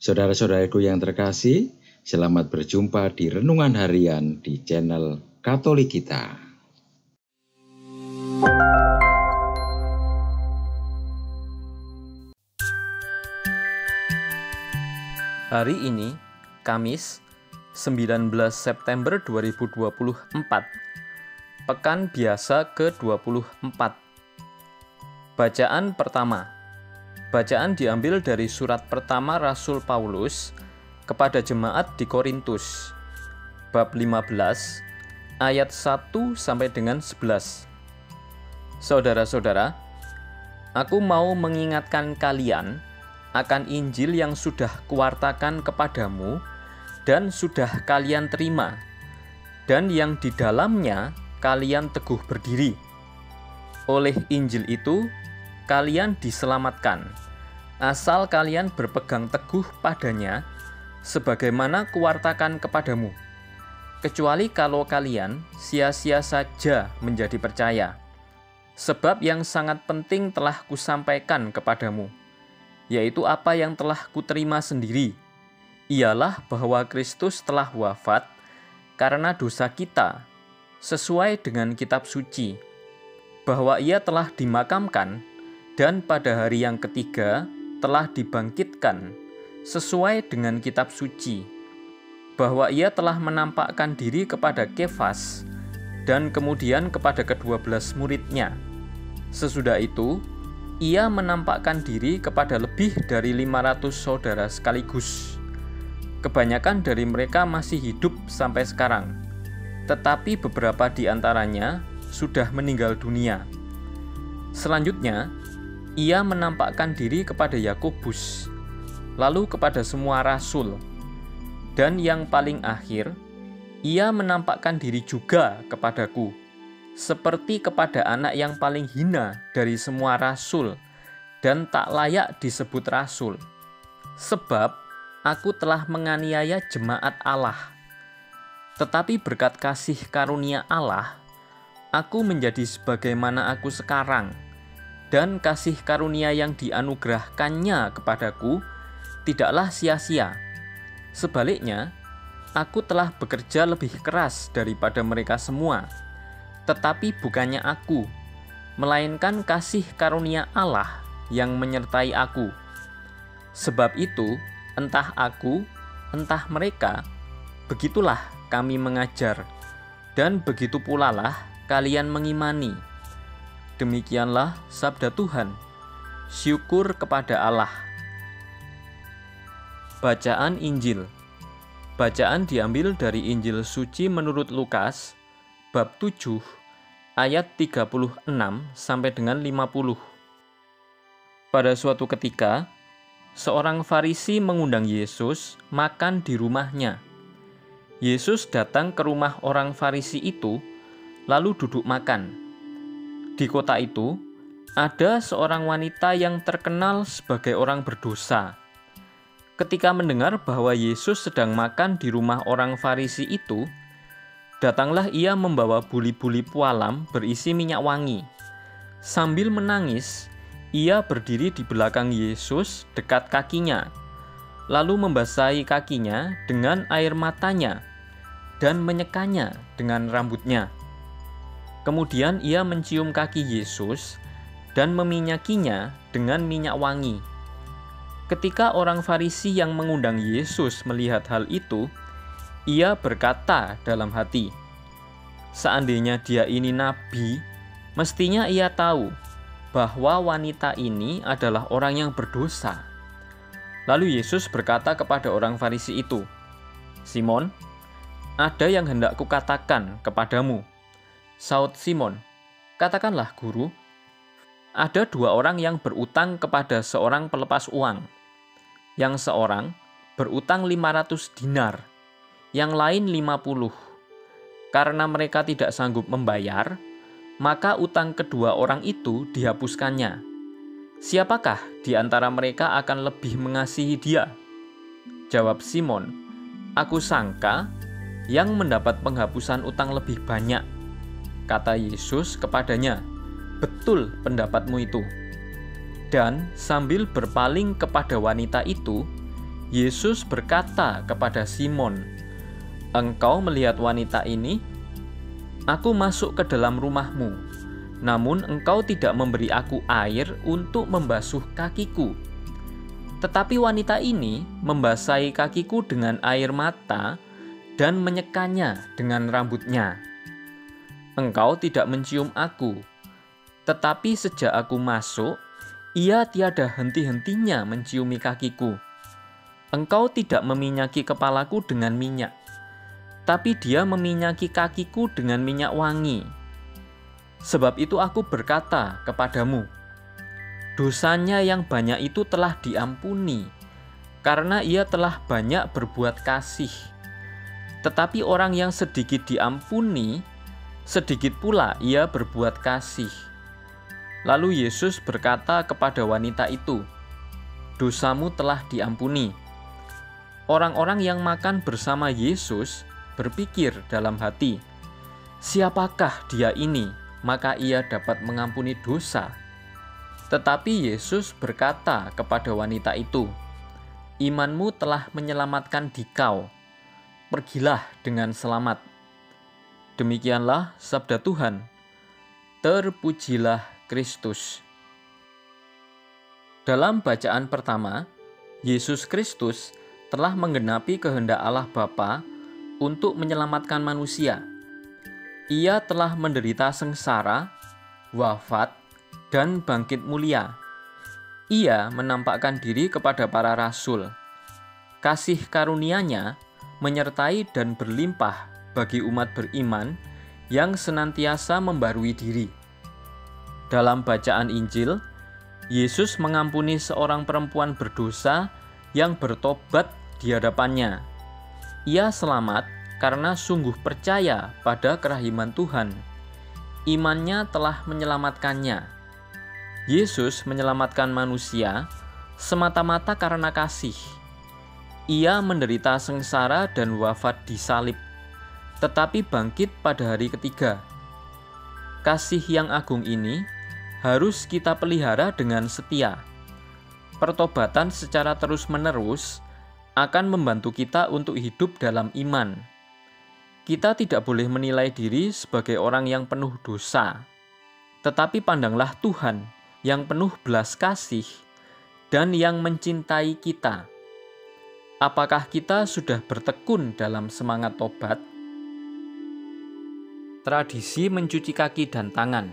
Saudara-saudaraku yang terkasih, selamat berjumpa di Renungan Harian di channel Katolik kita. Hari ini, Kamis, 19 September 2024, Pekan Biasa ke-24. Bacaan pertama. Bacaan diambil dari surat pertama Rasul Paulus kepada jemaat di Korintus, bab 15, ayat 1 sampai dengan 11. Saudara-saudara, aku mau mengingatkan kalian akan Injil yang sudah kuwartakan kepadamu dan sudah kalian terima, dan yang di dalamnya kalian teguh berdiri. Oleh Injil itu, kalian diselamatkan, asal kalian berpegang teguh padanya, sebagaimana kuwartakan kepadamu, kecuali kalau kalian sia-sia saja menjadi percaya. Sebab yang sangat penting telah kusampaikan kepadamu, yaitu apa yang telah kuterima sendiri, ialah bahwa Kristus telah wafat karena dosa kita, sesuai dengan kitab suci, bahwa ia telah dimakamkan, dan pada hari yang ketiga telah dibangkitkan sesuai dengan kitab suci, bahwa ia telah menampakkan diri kepada Kefas dan kemudian kepada ke-12 muridnya. Sesudah itu, ia menampakkan diri kepada lebih dari 500 saudara sekaligus. Kebanyakan dari mereka masih hidup sampai sekarang, tetapi beberapa di antaranya sudah meninggal dunia. Selanjutnya, ia menampakkan diri kepada Yakobus, lalu kepada semua rasul, dan yang paling akhir, ia menampakkan diri juga kepadaku, seperti kepada anak yang paling hina dari semua rasul, dan tak layak disebut rasul. Sebab aku telah menganiaya jemaat Allah. Tetapi berkat kasih karunia Allah, aku menjadi sebagaimana aku sekarang, dan kasih karunia yang dianugerahkannya kepadaku tidaklah sia-sia. Sebaliknya, aku telah bekerja lebih keras daripada mereka semua, tetapi bukannya aku, melainkan kasih karunia Allah yang menyertai aku. Sebab itu, entah aku, entah mereka, begitulah kami mengajar, dan begitu pula lah kalian mengimani. Demikianlah sabda Tuhan. Syukur kepada Allah. Bacaan Injil. Bacaan diambil dari Injil suci menurut Lukas, bab 7, ayat 36 sampai dengan 50. Pada suatu ketika, seorang Farisi mengundang Yesus makan di rumahnya. Yesus datang ke rumah orang Farisi itu, lalu duduk makan. Di kota itu, ada seorang wanita yang terkenal sebagai orang berdosa. Ketika mendengar bahwa Yesus sedang makan di rumah orang Farisi itu, datanglah ia membawa buli-buli pualam berisi minyak wangi. Sambil menangis, ia berdiri di belakang Yesus dekat kakinya, lalu membasahi kakinya dengan air matanya dan menyekanya dengan rambutnya. Kemudian ia mencium kaki Yesus dan meminyakinya dengan minyak wangi. Ketika orang Farisi yang mengundang Yesus melihat hal itu, ia berkata dalam hati, "Seandainya dia ini nabi, mestinya ia tahu bahwa wanita ini adalah orang yang berdosa." Lalu Yesus berkata kepada orang Farisi itu, "Simon, ada yang hendak kukatakan kepadamu." Saud Simon, "Katakanlah, Guru." Ada dua orang yang berutang kepada seorang pelepas uang. Yang seorang berutang 500 dinar, yang lain 50. Karena mereka tidak sanggup membayar, maka utang kedua orang itu dihapuskannya. Siapakah di antara mereka akan lebih mengasihi dia? Jawab Simon, "Aku sangka yang mendapat penghapusan utang lebih banyak." Kata Yesus kepadanya, "Betul pendapatmu itu." Dan sambil berpaling kepada wanita itu, Yesus berkata kepada Simon, "Engkau melihat wanita ini? Aku masuk ke dalam rumahmu, namun engkau tidak memberi aku air untuk membasuh kakiku. Tetapi wanita ini membasahi kakiku dengan air mata dan menyekanya dengan rambutnya. Engkau tidak mencium aku, tetapi sejak aku masuk, ia tiada henti-hentinya menciumi kakiku. Engkau tidak meminyaki kepalaku dengan minyak, tapi dia meminyaki kakiku dengan minyak wangi. Sebab itu aku berkata kepadamu, dosanya yang banyak itu telah diampuni, karena ia telah banyak berbuat kasih. Tetapi orang yang sedikit diampuni, sedikit pula ia berbuat kasih." Lalu Yesus berkata kepada wanita itu, "Dosamu telah diampuni." Orang-orang yang makan bersama Yesus berpikir dalam hati, "Siapakah dia ini, maka ia dapat mengampuni dosa?" Tetapi Yesus berkata kepada wanita itu, "Imanmu telah menyelamatkan dikau. Pergilah dengan selamat." Demikianlah sabda Tuhan. Terpujilah Kristus. Dalam bacaan pertama, Yesus Kristus telah menggenapi kehendak Allah Bapa untuk menyelamatkan manusia. Ia telah menderita sengsara, wafat, dan bangkit mulia. Ia menampakkan diri kepada para rasul. Kasih karunia-Nya menyertai dan berlimpah bagi umat beriman yang senantiasa membarui diri. Dalam bacaan Injil, Yesus mengampuni seorang perempuan berdosa yang bertobat di hadapannya. Ia selamat karena sungguh percaya pada kerahiman Tuhan. Imannya telah menyelamatkannya. Yesus menyelamatkan manusia semata-mata karena kasih. Ia menderita sengsara dan wafat di salib, tetapi bangkit pada hari ketiga. Kasih yang agung ini harus kita pelihara dengan setia. Pertobatan secara terus-menerus akan membantu kita untuk hidup dalam iman. Kita tidak boleh menilai diri sebagai orang yang penuh dosa, tetapi pandanglah Tuhan yang penuh belas kasih dan yang mencintai kita. Apakah kita sudah bertekun dalam semangat tobat? Tradisi mencuci kaki dan tangan.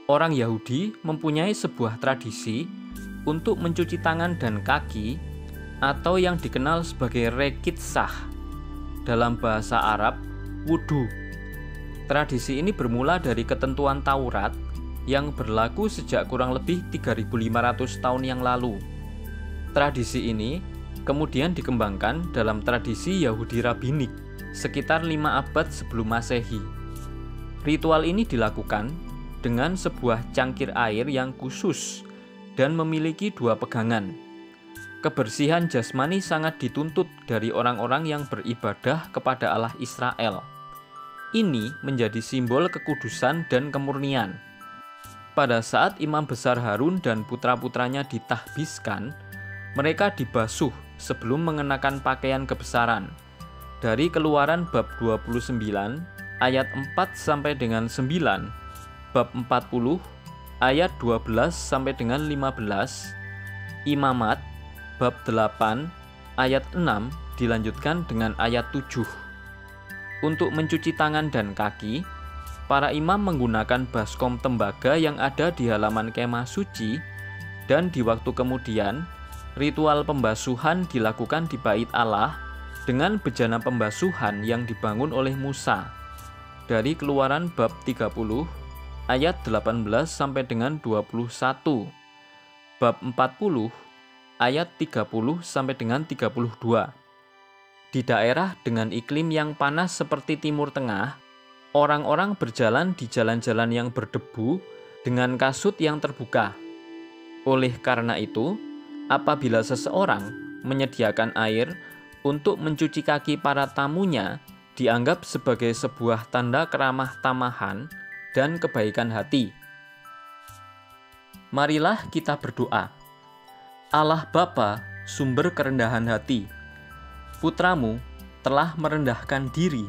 Orang Yahudi mempunyai sebuah tradisi untuk mencuci tangan dan kaki, atau yang dikenal sebagai rekitsah, dalam bahasa Arab wudu. Tradisi ini bermula dari ketentuan Taurat yang berlaku sejak kurang lebih 3.500 tahun yang lalu. Tradisi ini kemudian dikembangkan dalam tradisi Yahudi Rabbinik sekitar 5 abad sebelum Masehi. Ritual ini dilakukan dengan sebuah cangkir air yang khusus dan memiliki 2 pegangan. Kebersihan jasmani sangat dituntut dari orang-orang yang beribadah kepada Allah Israel. Ini menjadi simbol kekudusan dan kemurnian. Pada saat imam besar Harun dan putra-putranya ditahbiskan, mereka dibasuh sebelum mengenakan pakaian kebesaran. Dari Keluaran bab 29 ayat 4 sampai dengan 9, bab 40 ayat 12 sampai dengan 15, Imamat bab 8 ayat 6 dilanjutkan dengan ayat 7. Untuk mencuci tangan dan kaki, para imam menggunakan baskom tembaga yang ada di halaman kemah suci, dan di waktu kemudian ritual pembasuhan dilakukan di bait Allah dengan bejana pembasuhan yang dibangun oleh Musa. Dari Keluaran bab 30 ayat 18 sampai dengan 21, bab 40 ayat 30 sampai dengan 32. Di daerah dengan iklim yang panas seperti Timur Tengah, orang-orang berjalan di jalan-jalan yang berdebu dengan kasut yang terbuka. Oleh karena itu, apabila seseorang menyediakan air untuk mencuci kaki para tamunya, dianggap sebagai sebuah tanda keramah tamahan dan kebaikan hati. Marilah kita berdoa. Allah Bapa, sumber kerendahan hati. Putramu telah merendahkan diri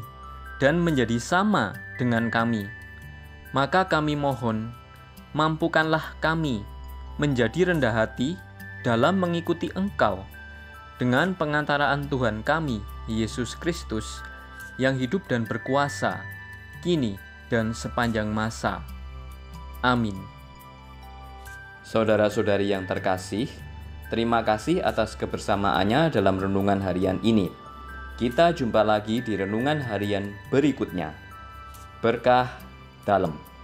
dan menjadi sama dengan kami. Maka kami mohon, mampukanlah kami menjadi rendah hati dalam mengikuti Engkau dengan pengantaraan Tuhan kami, Yesus Kristus, yang hidup dan berkuasa, kini dan sepanjang masa. Amin. Saudara-saudari yang terkasih, terima kasih atas kebersamaannya dalam renungan harian ini. Kita jumpa lagi di renungan harian berikutnya. Berkah dalam.